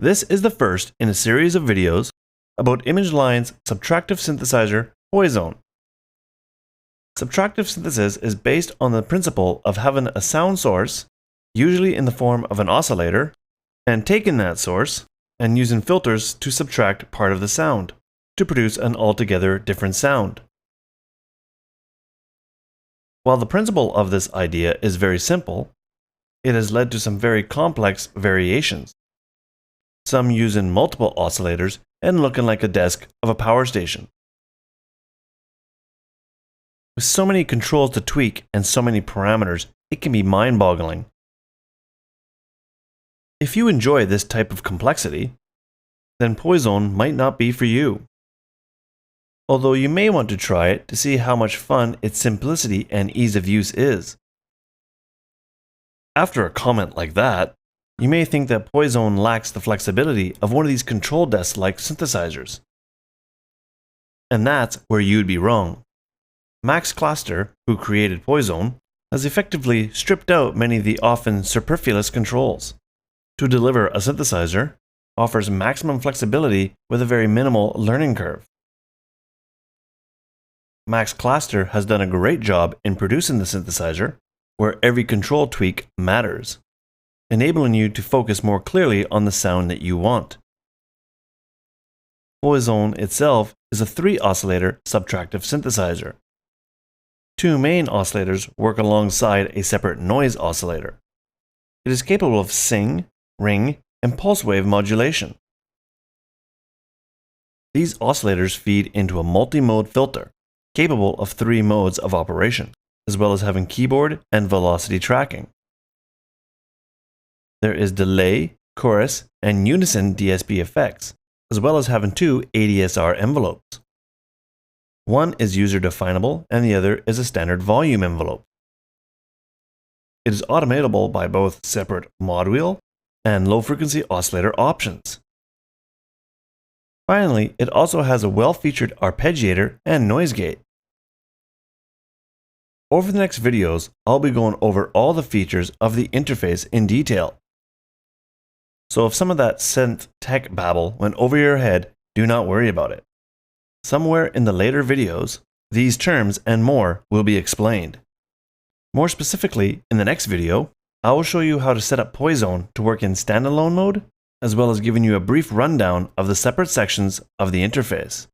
This is the first in a series of videos about ImageLine's subtractive synthesizer, Poizone. Subtractive synthesis is based on the principle of having a sound source, usually in the form of an oscillator, and taking that source and using filters to subtract part of the sound to produce an altogether different sound. While the principle of this idea is very simple, it has led to some very complex variations, some using multiple oscillators and looking like a desk of a power station. With so many controls to tweak and so many parameters, it can be mind-boggling. If you enjoy this type of complexity, then Poizone might not be for you. Although you may want to try it to see how much fun its simplicity and ease of use is. After a comment like that, you may think that Poizone lacks the flexibility of one of these control desk-like synthesizers. And that's where you'd be wrong. Max Cluster, who created Poizone, has effectively stripped out many of the often superfluous controls to deliver a synthesizer offers maximum flexibility with a very minimal learning curve. Max Cluster has done a great job in producing the synthesizer where every control tweak matters, enabling you to focus more clearly on the sound that you want. Poizone itself is a 3-oscillator subtractive synthesizer. 2 main oscillators work alongside a separate noise oscillator. It is capable of sing, ring, and pulse wave modulation. These oscillators feed into a multi-mode filter, capable of 3 modes of operation, as well as having keyboard and velocity tracking. There is delay, chorus, and unison DSP effects, as well as having 2 ADSR envelopes. One is user-definable and the other is a standard volume envelope. It is automatable by both separate mod wheel and low-frequency oscillator options. Finally, it also has a well-featured arpeggiator and noise gate. Over the next videos, I'll be going over all the features of the interface in detail. So if some of that synth tech babble went over your head, do not worry about it. Somewhere in the later videos, these terms and more will be explained. More specifically, in the next video, I will show you how to set up Poizone to work in standalone mode, as well as giving you a brief rundown of the separate sections of the interface.